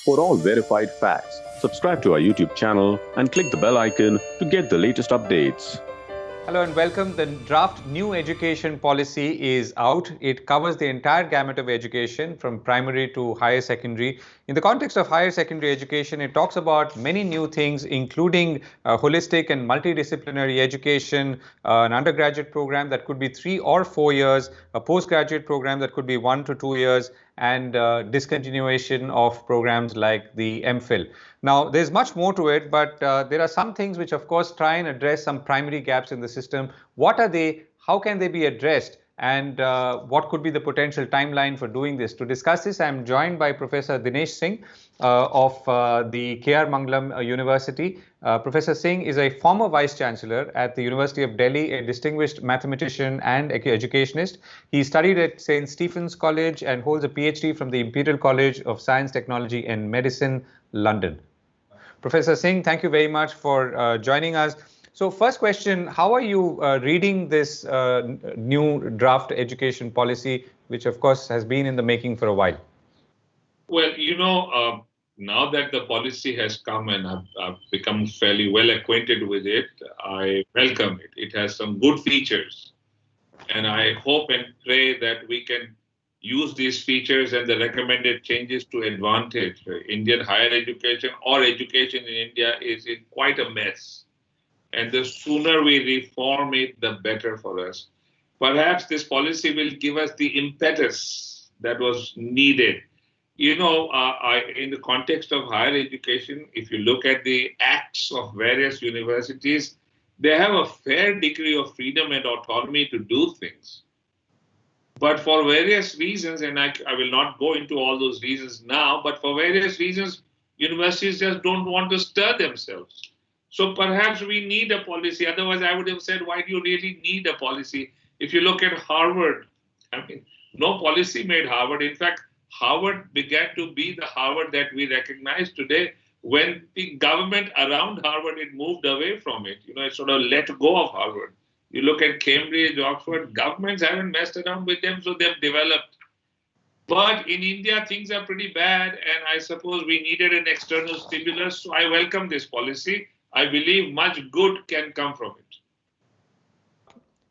For all verified facts, subscribe to our YouTube channel and click the bell icon to get the latest updates. Hello and welcome. The draft new education policy is out. It covers the entire gamut of education from primary to higher secondary. In the context of higher secondary education, it talks about many new things, including holistic and multidisciplinary education, an undergraduate program that could be 3 or 4 years, a postgraduate program that could be 1 to 2 years, and discontinuation of programs like the M.Phil. Now, there's much more to it, but there are some things which, of course, try and address some primary gaps in the system. What are they? How can they be addressed? And what could be the potential timeline for doing this? To discuss this, I'm joined by Professor Dinesh Singh of the R Mangalam University. Professor Singh is a former Vice Chancellor at the University of Delhi, a distinguished mathematician and educationist. He studied at St. Stephen's College and holds a PhD from the Imperial College of Science, Technology and Medicine, London. Professor Singh, thank you very much for joining us. So first question, how are you reading this new draft education policy, which of course has been in the making for a while? Well, now that the policy has come and I've become fairly well acquainted with it, I welcome it. It has some good features. And I hope and pray that we can use these features and the recommended changes to advantage. Indian higher education or education in India is in quite a mess. And the sooner we reform it, the better for us. Perhaps this policy will give us the impetus that was needed. In the context of higher education, if you look at the acts of various universities, they have a fair degree of freedom and autonomy to do things. But for various reasons, and I will not go into all those reasons now, but for various reasons, universities just don't want to stir themselves. So perhaps we need a policy. Otherwise, I would have said, why do you really need a policy? If you look at Harvard, no policy made Harvard. In fact, Harvard began to be the Harvard that we recognize today when the government around Harvard, it moved away from it. It sort of let go of Harvard. You look at Cambridge, Oxford, governments haven't messed around with them, so they've developed. But in India, things are pretty bad, and I suppose we needed an external stimulus, so I welcome this policy. I believe much good can come from it.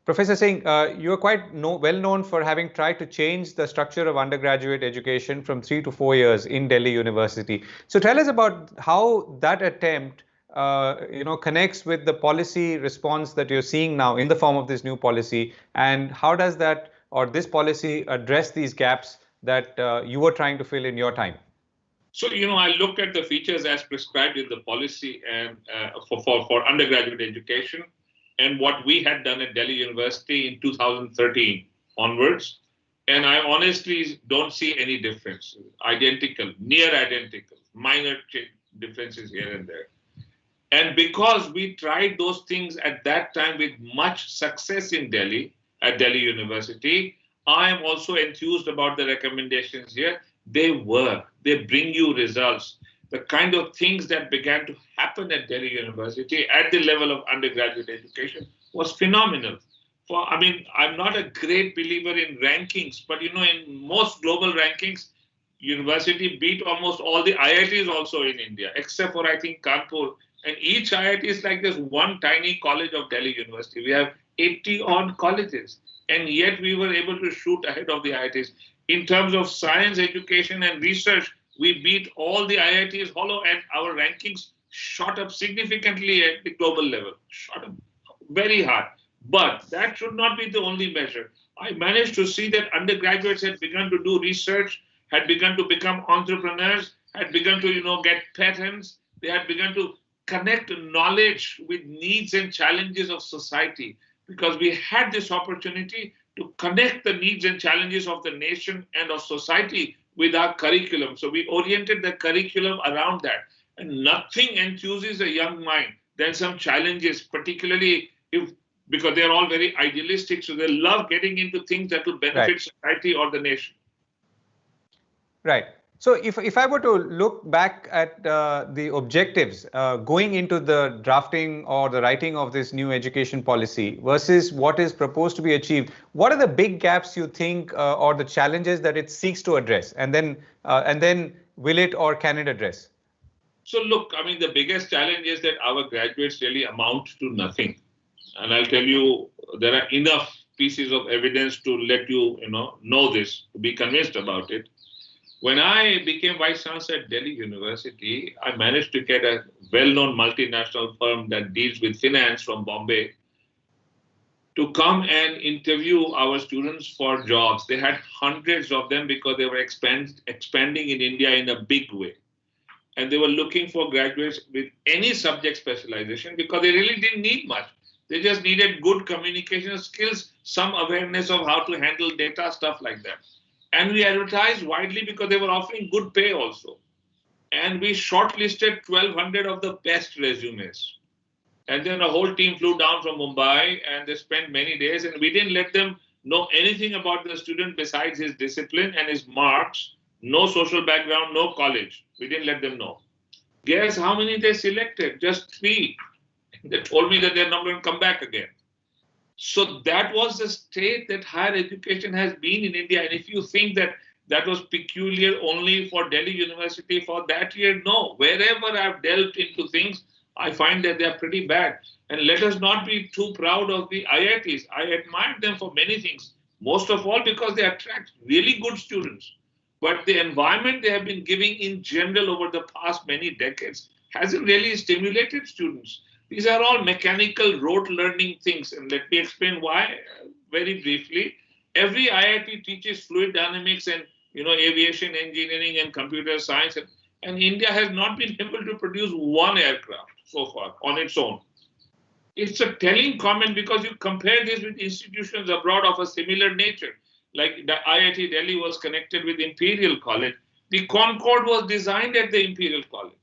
Professor Singh, you are quite well known for having tried to change the structure of undergraduate education from 3 to 4 years in Delhi University. So tell us about how that attempt connects with the policy response that you're seeing now in the form of this new policy, and how does that or this policy address these gaps that you were trying to fill in your time? So, I looked at the features as prescribed in the policy and for undergraduate education and what we had done at Delhi University in 2013 onwards. And I honestly don't see any difference. Identical, near identical, minor differences here and there. And because we tried those things at that time with much success in Delhi, at Delhi University, I am also enthused about the recommendations here. They bring you results. The kind of things that began to happen at Delhi University at the level of undergraduate education was phenomenal. I'm not a great believer in rankings, but in most global rankings, university beat almost all the IITs also in India, except for, I think, Kanpur. And each IIT is like this one tiny college of Delhi University. We have 80 odd colleges, and yet we were able to shoot ahead of the IITs. In terms of science, education, and research, we beat all the IITs hollow, and our rankings shot up significantly at the global level, shot up very hard. But that should not be the only measure. I managed to see that undergraduates had begun to do research, had begun to become entrepreneurs, had begun to, get patents. They had begun to connect knowledge with needs and challenges of society, because we had this opportunity to connect the needs and challenges of the nation and of society with our curriculum. So we oriented the curriculum around that. And nothing enthuses a young mind than some challenges, particularly because they're all very idealistic. So they love getting into things that will benefit society or the nation. Right. So if I were to look back at the objectives going into the drafting or the writing of this new education policy versus what is proposed to be achieved, what are the big gaps you think or the challenges that it seeks to address? And then will it or can it address? So look, I mean, the biggest challenge is that our graduates really amount to nothing. And I'll tell you, there are enough pieces of evidence to let you, know this, to be convinced about it. When I became Vice Chancellor at Delhi University, I managed to get a well-known multinational firm that deals with finance from Bombay to come and interview our students for jobs. They had hundreds of them because they were expanding in India in a big way. And they were looking for graduates with any subject specialization because they really didn't need much. They just needed good communication skills, some awareness of how to handle data, stuff like that. And we advertised widely because they were offering good pay also. And we shortlisted 1,200 of the best resumes. And then a whole team flew down from Mumbai and they spent many days, and we didn't let them know anything about the student besides his discipline and his marks, no social background, no college. We didn't let them know. Guess how many they selected? Just 3. They told me that they're not going to come back again. So that was the state that higher education has been in India. And if you think that that was peculiar only for Delhi University for that year, no. Wherever I've delved into things, I find that they're pretty bad. And let us not be too proud of the IITs. I admire them for many things, most of all because they attract really good students. But the environment they have been giving in general over the past many decades hasn't really stimulated students. These are all mechanical rote learning things. And let me explain why very briefly. Every IIT teaches fluid dynamics and aviation engineering and computer science. And India has not been able to produce one aircraft so far on its own. It's a telling comment because you compare this with institutions abroad of a similar nature. Like the IIT Delhi was connected with Imperial College. The Concorde was designed at the Imperial College.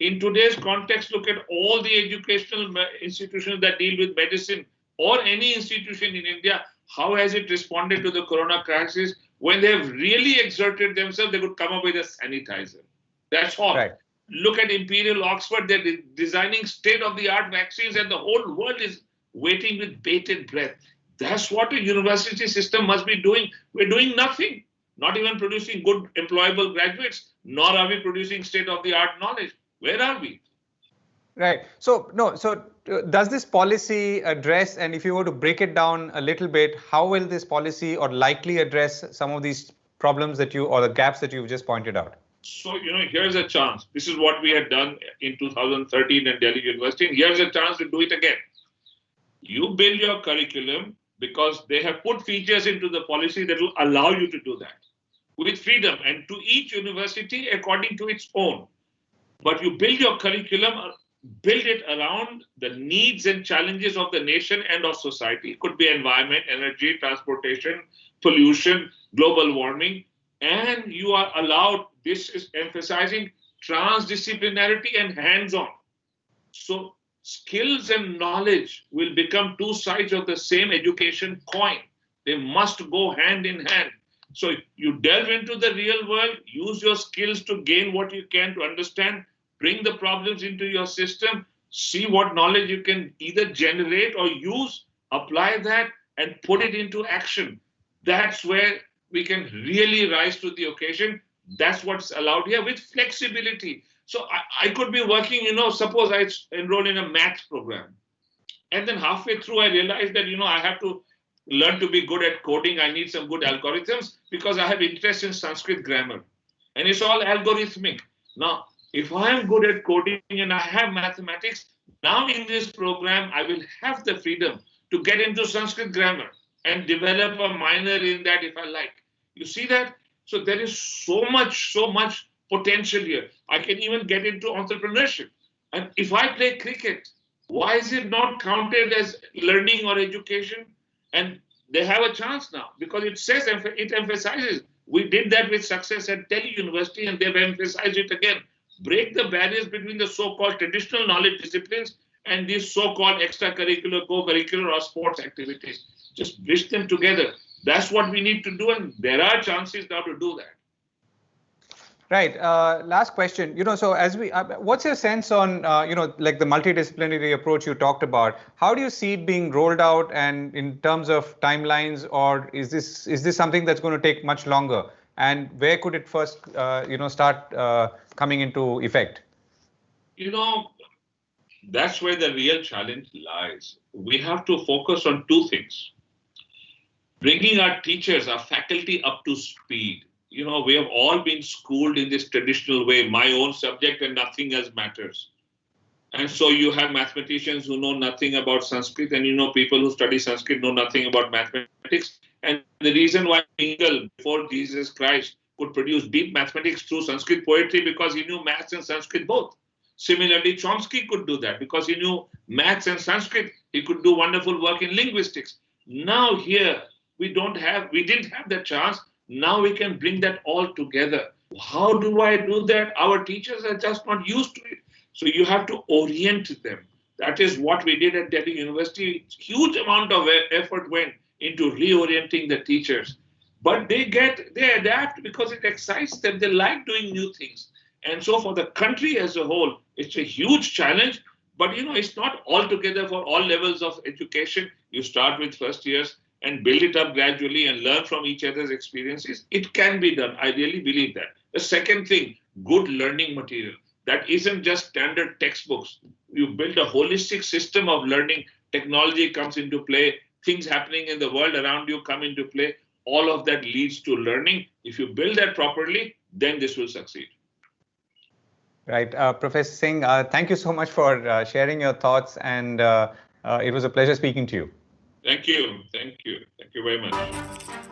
In today's context, look at all the educational institutions that deal with medicine or any institution in India. How has it responded to the corona crisis? When they have really exerted themselves, they could come up with a sanitizer. That's all. Right. Look at Imperial Oxford. They're designing state-of-the-art vaccines and the whole world is waiting with bated breath. That's what a university system must be doing. We're doing nothing, not even producing good employable graduates, nor are we producing state-of-the-art knowledge. Where are we? Right. So does this policy address, and if you were to break it down a little bit, how will this policy or likely address some of these problems or the gaps that you've just pointed out? So, here's a chance. This is what we had done in 2013 at Delhi University, and here's a chance to do it again. You build your curriculum because they have put features into the policy that will allow you to do that with freedom and to each university according to its own. But you build your curriculum, build it around the needs and challenges of the nation and of society. It could be environment, energy, transportation, pollution, global warming. And you are allowed, this is emphasizing transdisciplinarity and hands-on. So skills and knowledge will become two sides of the same education coin. They must go hand in hand. So you delve into the real world, use your skills to gain what you can to understand, bring the problems into your system, see what knowledge you can either generate or use, apply that and put it into action. That's where we can really rise to the occasion. That's what's allowed here with flexibility. So I could be working, suppose I enroll in a math program. And then halfway through, I realized that, I have to learn to be good at coding. I need some good algorithms because I have interest in Sanskrit grammar. And it's all algorithmic. Now, if I am good at coding and I have mathematics, now in this program, I will have the freedom to get into Sanskrit grammar and develop a minor in that if I like. You see that? So there is so much potential here. I can even get into entrepreneurship. And if I play cricket, why is it not counted as learning or education? And they have a chance now because it emphasizes. We did that with success at Delhi University and they've emphasized it again. Break the barriers between the so-called traditional knowledge disciplines and these so-called extracurricular, co-curricular or sports activities. Just bridge them together. That's what we need to do, and there are chances now to do that. Right. Last question. So as what's your sense on, like the multidisciplinary approach you talked about? How do you see it being rolled out, and in terms of timelines, or is this something that's going to take much longer? and where could it first, start coming into effect? You know, that's where the real challenge lies. We have to focus on two things: bringing our teachers, our faculty up to speed. You know, we have all been schooled in this traditional way, my own subject and nothing else matters. And so you have mathematicians who know nothing about Sanskrit, and you know people who study Sanskrit know nothing about mathematics. And the reason why Engel, before Jesus Christ, could produce deep mathematics through Sanskrit poetry, because he knew maths and Sanskrit both. Similarly, Chomsky could do that because he knew maths and Sanskrit. He could do wonderful work in linguistics. Now here, we didn't have that chance. Now we can bring that all together. How do I do that? Our teachers are just not used to it. So you have to orient them. That is what we did at Delhi University. Huge amount of effort went into reorienting the teachers. But they adapt because it excites them. They like doing new things. And so for the country as a whole, it's a huge challenge. But you know, it's not altogether for all levels of education. You start with first years and build it up gradually and learn from each other's experiences. It can be done. I really believe that. The second thing, good learning material. That isn't just standard textbooks. You build a holistic system of learning. Technology comes into play. Things happening in the world around you come into play. All of that leads to learning. If you build that properly, then this will succeed. Right. Professor Singh, thank you so much for sharing your thoughts, and it was a pleasure speaking to you. Thank you. Thank you. Thank you very much.